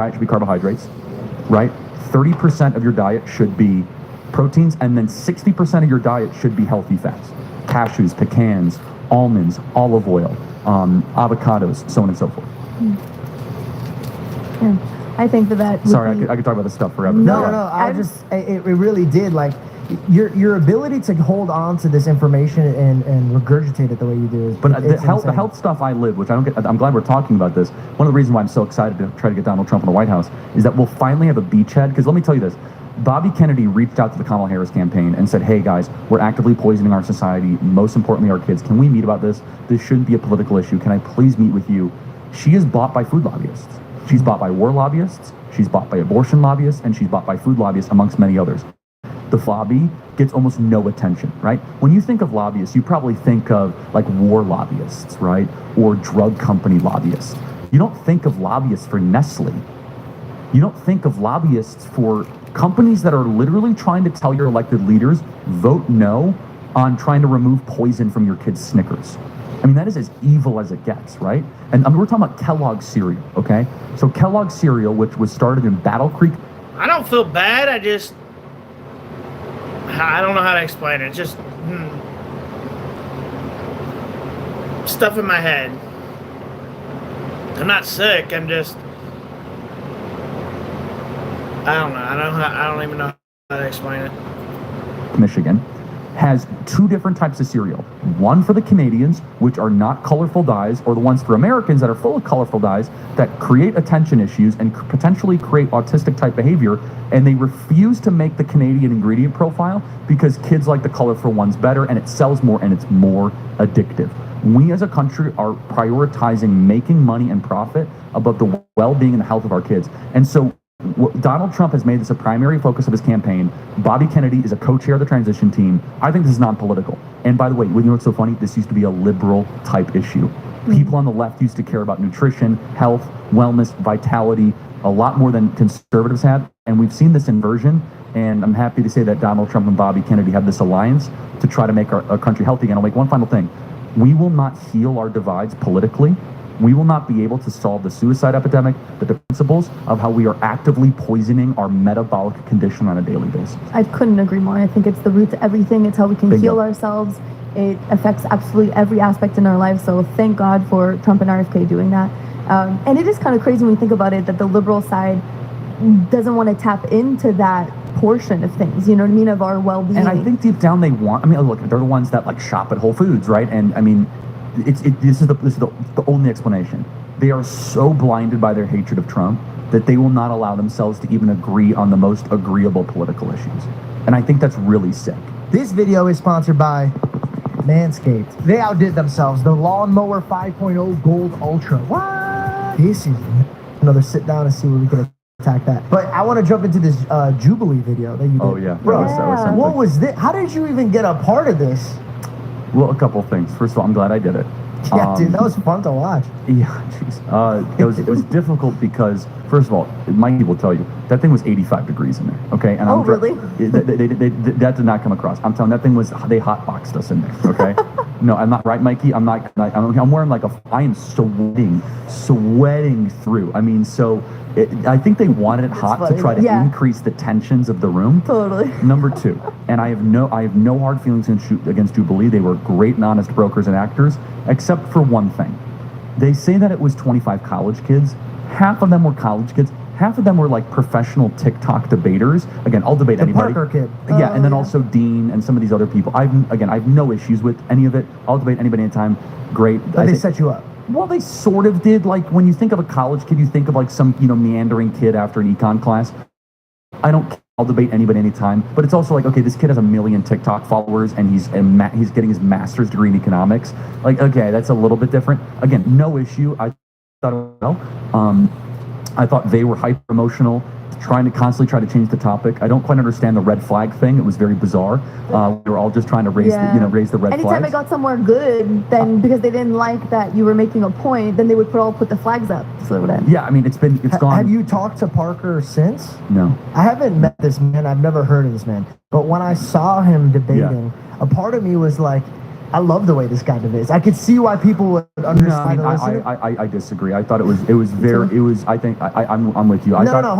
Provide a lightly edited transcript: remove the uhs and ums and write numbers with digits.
diet should be carbohydrates, right? 30% of your diet should be proteins, and then 60% of your diet should be healthy fats. Cashews, pecans, almonds, olive oil, avocados, so on and so forth. Yeah. I think that Sorry, I could talk about this stuff forever. No, it really did. Like, your ability to hold on to this information and regurgitate it the way you do is. But the health stuff I live, which I don't get. I'm glad we're talking about this. One of the reasons why I'm so excited to try to get Donald Trump in the White House is that we'll finally have a beachhead. Because let me tell you this. Bobby Kennedy reached out to the Kamala Harris campaign and said, hey guys, we're actively poisoning our society, most importantly our kids. Can we meet about this? This shouldn't be a political issue. Can I please meet with you? She is bought by food lobbyists. She's bought by war lobbyists. She's bought by abortion lobbyists, and she's bought by food lobbyists, amongst many others. The lobby gets almost no attention, right? When you think of lobbyists, you probably think of like war lobbyists, right? Or drug company lobbyists. You don't think of lobbyists for Nestle. You don't think of lobbyists for companies that are literally trying to tell your elected leaders, vote no on trying to remove poison from your kids' Snickers. I mean, that is as evil as it gets, right? And we're talking about Kellogg's cereal, okay? So Kellogg's cereal, which was started in Battle Creek. I don't feel bad. I don't know how to explain it. It's just stuff in my head. I'm not sick. I'm just, I don't know. I don't even know how to explain it. Michigan has two different types of cereal. One for the Canadians, which are not colorful dyes, or the ones for Americans that are full of colorful dyes that create attention issues and potentially create autistic type behavior. And they refuse to make the Canadian ingredient profile because kids like the colorful ones better, and it sells more and it's more addictive. We as a country are prioritizing making money and profit above the well-being and the health of our kids. And so Donald Trump has made this a primary focus of his campaign. Bobby Kennedy is a co-chair of the transition team. I think this is non-political. And by the way, you know what's so funny? This used to be a liberal type issue. People on the left used to care about nutrition, health, wellness, vitality, a lot more than conservatives have. And we've seen this inversion. And I'm happy to say that Donald Trump and Bobby Kennedy have this alliance to try to make our country healthy again. I'll make one final thing. We will not heal our divides politically. We will not be able to solve the suicide epidemic, the principles of how we are actively poisoning our metabolic condition on a daily basis. I couldn't agree more. I think it's the root to everything. It's how we can heal ourselves. It affects absolutely every aspect in our lives. So thank God for Trump and RFK doing that. And it is kind of crazy when we think about it that the liberal side doesn't want to tap into that portion of things, you know what I mean, of our well-being. And I think deep down they want, I mean, look, they're the ones that like shop at Whole Foods, right? And I mean, this is the only explanation. They are so blinded by their hatred of Trump that they will not allow themselves to even agree on the most agreeable political issues. And I think that's really sick. This video is sponsored by Manscaped. They outdid themselves. The Lawnmower 5.0 Gold Ultra. What? This is another sit down and see where we can attack that. But I want to jump into this Jubilee video that you did. Oh yeah, bro. That was something. What was this? How did you even get a part of this? Well, a couple things. First of all, I'm glad I did it. Yeah, dude, that was fun to watch. Yeah, jeez. It was difficult because, first of all, Mikey will tell you, that thing was 85 degrees in there, okay? And really? That did not come across. I'm telling you, that thing was, they hotboxed us in there, okay? No, I'm not right, Mikey. I'm wearing like I am sweating through. I mean, so I think they wanted it hot to try to increase the tensions of the room. Totally. Number two, and I have no hard feelings against Jubilee. They were great and honest brokers and actors, except for one thing. They say that it was 25 college kids. Half of them were college kids. Half of them were like professional TikTok debaters. Again, I'll debate anybody. Parker kid. Yeah, and then also Dean and some of these other people. I have no issues with any of it. I'll debate anybody anytime. Great. But they set you up. Well, they sort of did. Like when you think of a college kid, you think of like some meandering kid after an econ class. I'll debate anybody anytime. But it's also like, okay, this kid has 1 million TikTok followers and he's getting his master's degree in economics. Like, okay, that's a little bit different. Again, no issue. I thought I thought they were hyper emotional, constantly try to change the topic. I don't quite understand the red flag thing. It was very bizarre. We were all just trying to raise the red flags. Anytime it got somewhere good, then because they didn't like that you were making a point, then they would put the flags up. So yeah, I mean, it's gone. Have you talked to Parker since? No. I haven't met this man. I've never heard of this man. But when I saw him debating, a part of me was like, I love the way this kind of is. I could see why people would No, understand. I disagree. I thought it was very. It was. I think I'm with you. I No, thought, no,